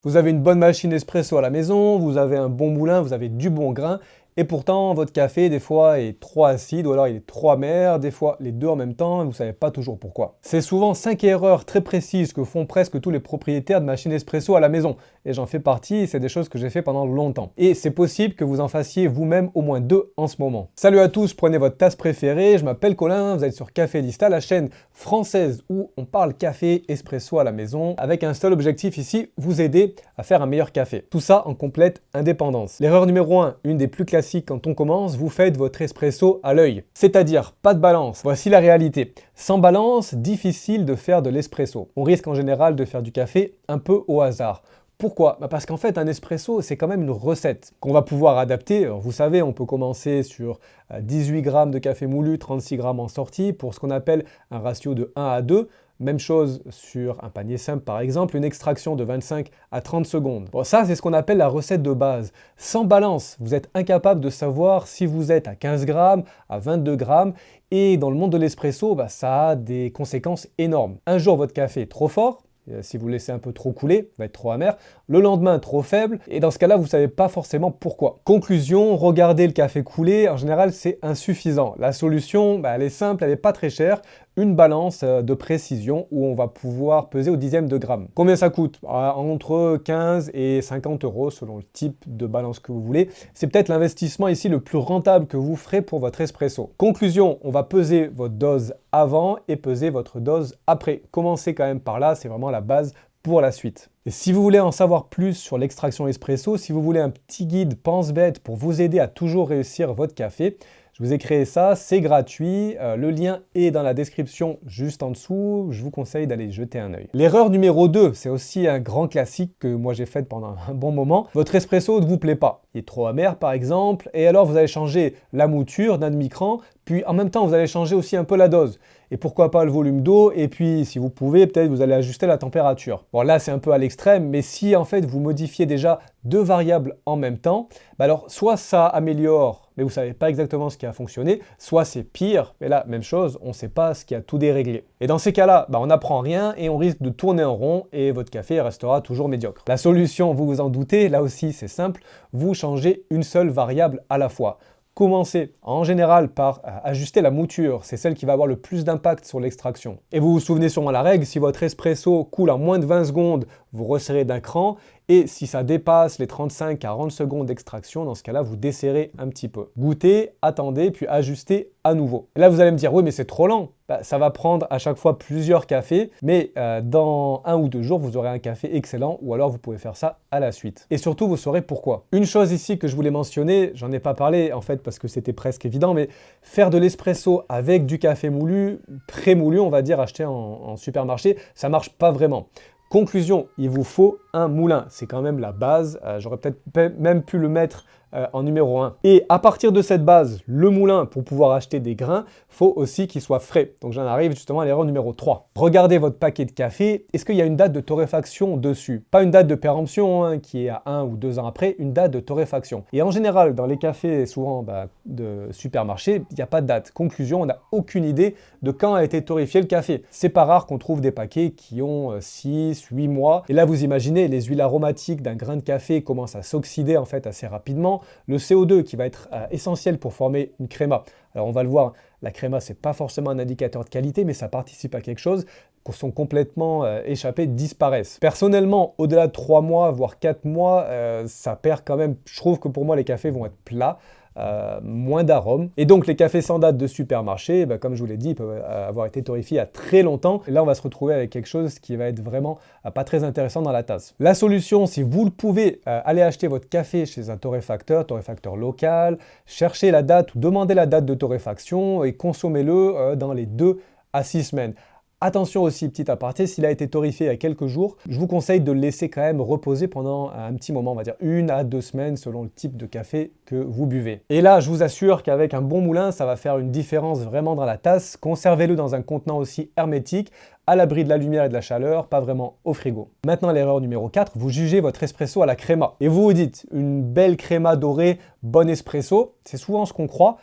Vous avez une bonne machine espresso à la maison, vous avez un bon moulin, vous avez du bon grain, et pourtant votre café des fois est trop acide ou alors il est trop amer, des fois les deux en même temps, et vous ne savez pas toujours pourquoi. C'est souvent 5 erreurs très précises que font presque tous les propriétaires de machines espresso à la maison, et j'en fais partie, et c'est des choses que j'ai fait pendant longtemps. Et c'est possible que vous en fassiez vous-même au moins 2 en ce moment. Salut à tous, prenez votre tasse préférée, je m'appelle Colin, vous êtes sur Café Lista, la chaîne française où on parle café espresso à la maison, avec un seul objectif ici, vous aider à faire un meilleur café. Tout ça en complète indépendance. L'erreur numéro 1, une des plus classiques quand on commence, vous faites votre espresso à l'œil. C'est-à-dire pas de balance. Voici la réalité. Sans balance, difficile de faire de l'espresso. On risque en général de faire du café un peu au hasard. Pourquoi? Parce qu'en fait, un espresso, c'est quand même une recette qu'on va pouvoir adapter. Alors, vous savez, on peut commencer sur 18 grammes de café moulu, 36 grammes en sortie, pour ce qu'on appelle un ratio de 1 à 2. Même chose sur un panier simple par exemple, une extraction de 25 à 30 secondes. Bon, ça c'est ce qu'on appelle la recette de base. Sans balance, vous êtes incapable de savoir si vous êtes à 15 grammes, à 22 grammes, et dans le monde de l'espresso, ça a des conséquences énormes. Un jour votre café est trop fort, si vous laissez un peu trop couler, il va être trop amer. Le lendemain, trop faible. Et dans ce cas-là, vous ne savez pas forcément pourquoi. Conclusion, regardez le café couler. En général, c'est insuffisant. La solution, elle est simple, elle n'est pas très chère. Une balance de précision où on va pouvoir peser au dixième de gramme. Combien ça coûte? Entre 15 et 50 euros selon le type de balance que vous voulez. C'est peut-être l'investissement ici le plus rentable que vous ferez pour votre espresso. Conclusion, on va peser votre dose avant et peser votre dose après. Commencez quand même par là, c'est vraiment la base pour la suite. Et si vous voulez en savoir plus sur l'extraction espresso, si vous voulez un petit guide pense-bête pour vous aider à toujours réussir votre café, je vous ai créé ça, c'est gratuit, le lien est dans la description juste en dessous, je vous conseille d'aller jeter un œil. L'erreur numéro 2, c'est aussi un grand classique que moi j'ai fait pendant un bon moment, votre espresso ne vous plaît pas, il est trop amer par exemple, et alors vous allez changer la mouture d'un demi-cran, puis en même temps vous allez changer aussi un peu la dose. Et pourquoi pas le volume d'eau, et puis si vous pouvez, peut-être vous allez ajuster la température. Bon là c'est un peu à l'extrême, mais si en fait vous modifiez déjà 2 variables en même temps, alors soit ça améliore, mais vous ne savez pas exactement ce qui a fonctionné, soit c'est pire, mais là même chose, on ne sait pas ce qui a tout déréglé. Et dans ces cas-là, on n'apprend rien et on risque de tourner en rond et votre café restera toujours médiocre. La solution, vous vous en doutez, là aussi c'est simple, vous changez une seule variable à la fois. Commencez en général par ajuster la mouture, c'est celle qui va avoir le plus d'impact sur l'extraction. Et vous vous souvenez sûrement la règle, si votre espresso coule en moins de 20 secondes, vous resserrez d'un cran, et si ça dépasse les 35-40 secondes d'extraction, dans ce cas-là, vous desserrez un petit peu. Goûtez, attendez, puis ajustez à nouveau. Et là, vous allez me dire, oui, mais c'est trop lent. Ça va prendre à chaque fois plusieurs cafés, mais dans 1 ou 2 jours, vous aurez un café excellent, ou alors vous pouvez faire ça à la suite. Et surtout, vous saurez pourquoi. Une chose ici que je voulais mentionner, j'en ai pas parlé en fait parce que c'était presque évident, mais faire de l'espresso avec du café moulu, pré-moulu, on va dire, acheté en supermarché, ça marche pas vraiment. Conclusion, il vous faut un moulin. C'est quand même la base. J'aurais peut-être même pu le mettre en numéro 1. Et à partir de cette base, le moulin, pour pouvoir acheter des grains, faut aussi qu'il soit frais. Donc j'en arrive justement à l'erreur numéro 3. Regardez votre paquet de café. Est-ce qu'il y a une date de torréfaction dessus? Pas une date de péremption qui est à 1 ou 2 ans après, une date de torréfaction. Et en général, dans les cafés souvent de supermarché, il n'y a pas de date. Conclusion, on n'a aucune idée de quand a été torréfié le café. C'est pas rare qu'on trouve des paquets qui ont 6, 8 mois. Et là, vous imaginez, les huiles aromatiques d'un grain de café commencent à s'oxyder en fait assez rapidement. Le CO2 qui va être essentiel pour former une créma. Alors on va le voir, la créma c'est pas forcément un indicateur de qualité, mais ça participe à quelque chose, qui sont complètement échappés, disparaissent. Personnellement, au-delà de 3 mois, voire 4 mois, ça perd quand même, je trouve que pour moi les cafés vont être plats. Moins d'arômes. Et donc les cafés sans date de supermarché, comme je vous l'ai dit, ils peuvent avoir été torréfiés il y a très longtemps. Et là, on va se retrouver avec quelque chose qui va être vraiment pas très intéressant dans la tasse. La solution, si vous le pouvez, allez acheter votre café chez un torréfacteur local, cherchez la date ou demandez la date de torréfaction et consommez-le dans les 2 à 6 semaines. Attention aussi, petit aparté, s'il a été torréfié il y a quelques jours, je vous conseille de le laisser quand même reposer pendant un petit moment, on va dire 1 à 2 semaines selon le type de café que vous buvez. Et là, je vous assure qu'avec un bon moulin, ça va faire une différence vraiment dans la tasse. Conservez-le dans un contenant aussi hermétique, à l'abri de la lumière et de la chaleur, pas vraiment au frigo. Maintenant, l'erreur numéro 4, vous jugez votre espresso à la créma. Et vous vous dites, une belle créma dorée, bon espresso, c'est souvent ce qu'on croit.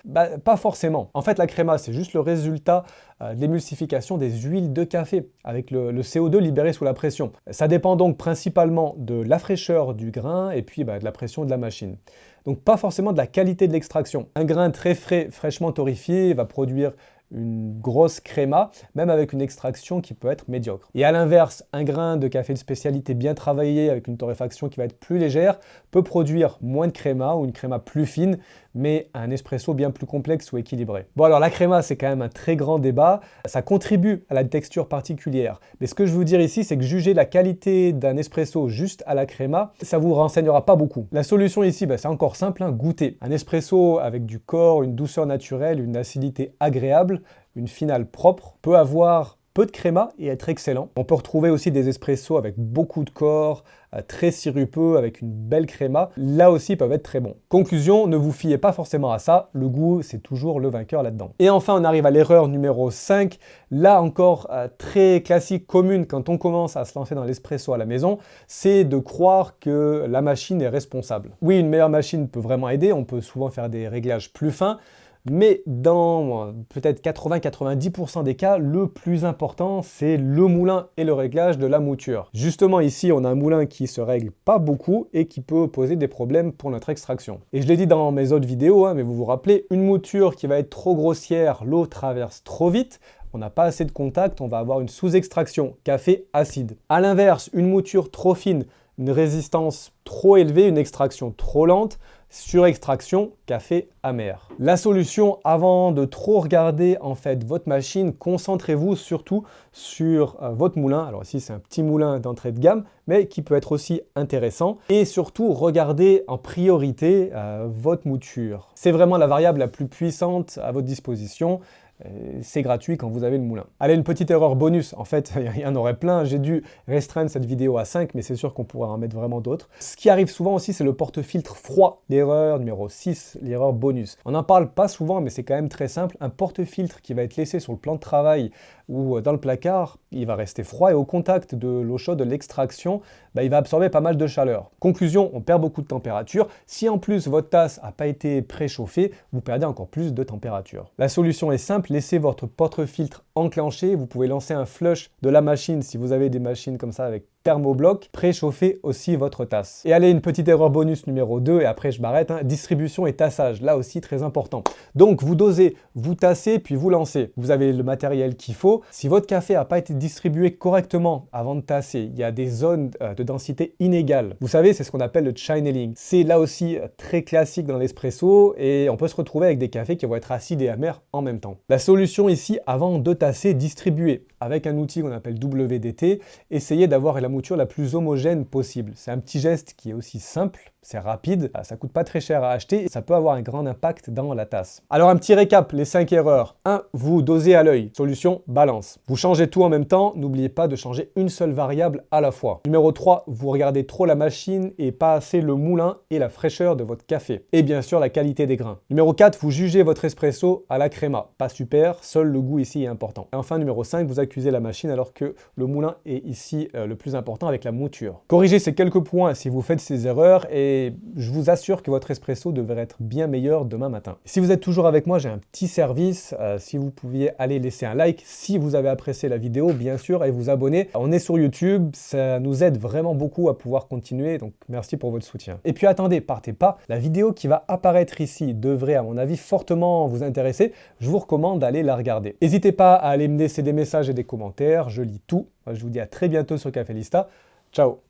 Pas forcément. En fait, la créma, c'est juste le résultat de l'émulsification des huiles de café avec le CO2 libéré sous la pression. Ça dépend donc principalement de la fraîcheur du grain et puis de la pression de la machine. Donc pas forcément de la qualité de l'extraction. Un grain très frais, fraîchement torréfié va produire une grosse créma, même avec une extraction qui peut être médiocre. Et à l'inverse, un grain de café de spécialité bien travaillé avec une torréfaction qui va être plus légère peut produire moins de créma ou une créma plus fine, mais un espresso bien plus complexe ou équilibré. Bon alors la créma c'est quand même un très grand débat, ça contribue à la texture particulière. Mais ce que je veux vous dire ici c'est que juger la qualité d'un espresso juste à la créma, ça vous renseignera pas beaucoup. La solution ici c'est encore simple, goûter. Un espresso avec du corps, une douceur naturelle, une acidité agréable, une finale propre, peut avoir peu de créma et être excellent. On peut retrouver aussi des espressos avec beaucoup de corps, très sirupeux, avec une belle créma. Là aussi, ils peuvent être très bons. Conclusion, ne vous fiez pas forcément à ça. Le goût, c'est toujours le vainqueur là-dedans. Et enfin, on arrive à l'erreur numéro 5. Là encore, très classique, commune quand on commence à se lancer dans l'espresso à la maison, c'est de croire que la machine est responsable. Oui, une meilleure machine peut vraiment aider. On peut souvent faire des réglages plus fins. Mais dans peut-être 80-90% des cas, le plus important, c'est le moulin et le réglage de la mouture. Justement ici, on a un moulin qui se règle pas beaucoup et qui peut poser des problèmes pour notre extraction. Et je l'ai dit dans mes autres vidéos, mais vous vous rappelez, une mouture qui va être trop grossière, l'eau traverse trop vite, on n'a pas assez de contact, on va avoir une sous-extraction, café acide. A l'inverse, une mouture trop fine, une résistance trop élevée, une extraction trop lente, surextraction, café amer. La solution, avant de trop regarder en fait votre machine, concentrez-vous surtout sur votre moulin. Alors ici c'est un petit moulin d'entrée de gamme, mais qui peut être aussi intéressant. Et surtout, regardez en priorité votre mouture. C'est vraiment la variable la plus puissante à votre disposition. C'est gratuit quand vous avez le moulin. Allez, une petite erreur bonus. En fait, il y en aurait plein. J'ai dû restreindre cette vidéo à 5, mais c'est sûr qu'on pourrait en mettre vraiment d'autres. Ce qui arrive souvent aussi, c'est le porte-filtre froid. L'erreur numéro 6, l'erreur bonus. On n'en parle pas souvent, mais c'est quand même très simple. Un porte-filtre qui va être laissé sur le plan de travail ou dans le placard, il va rester froid et au contact de l'eau chaude de l'extraction, il va absorber pas mal de chaleur. Conclusion, on perd beaucoup de température. Si en plus votre tasse n'a pas été préchauffée, vous perdez encore plus de température. La solution est simple, laissez votre porte-filtre enclenché. Vous pouvez lancer un flush de la machine si vous avez des machines comme ça avec thermobloc, préchauffez aussi votre tasse. Et allez, une petite erreur bonus numéro 2, et après je m'arrête, distribution et tassage, là aussi très important. Donc vous dosez, vous tassez, puis vous lancez. Vous avez le matériel qu'il faut. Si votre café n'a pas été distribué correctement avant de tasser, il y a des zones de densité inégales. Vous savez, c'est ce qu'on appelle le channeling. C'est là aussi très classique dans l'espresso, et on peut se retrouver avec des cafés qui vont être acides et amers en même temps. La solution ici, avant de tasser, distribuer. Avec un outil qu'on appelle WDT, essayez d'avoir la mouture la plus homogène possible. C'est un petit geste qui est aussi simple, c'est rapide, ça coûte pas très cher à acheter et ça peut avoir un grand impact dans la tasse. Alors un petit récap, les 5 erreurs. 1. Vous dosez à l'œil. Solution, balance. Vous changez tout en même temps, n'oubliez pas de changer une seule variable à la fois. Numéro 3, vous regardez trop la machine et pas assez le moulin et la fraîcheur de votre café. Et bien sûr, la qualité des grains. Numéro 4, vous jugez votre espresso à la créma. Pas super, seul le goût ici est important. Et enfin, numéro 5, vous accusez la machine alors que le moulin est ici le plus important avec la mouture. Corrigez ces quelques points si vous faites ces erreurs et je vous assure que votre espresso devrait être bien meilleur demain matin. Si vous êtes toujours avec moi, j'ai un petit service. Si vous pouviez aller laisser un like si vous avez apprécié la vidéo, bien sûr, et vous abonner. On est sur YouTube, ça nous aide vraiment beaucoup à pouvoir continuer, donc merci pour votre soutien. Et puis attendez, partez pas, la vidéo qui va apparaître ici devrait à mon avis fortement vous intéresser. Je vous recommande d'aller la regarder. N'hésitez pas à aller me laisser des messages et des commentaires, je lis tout. Je vous dis à très bientôt sur Café Lista. Ciao!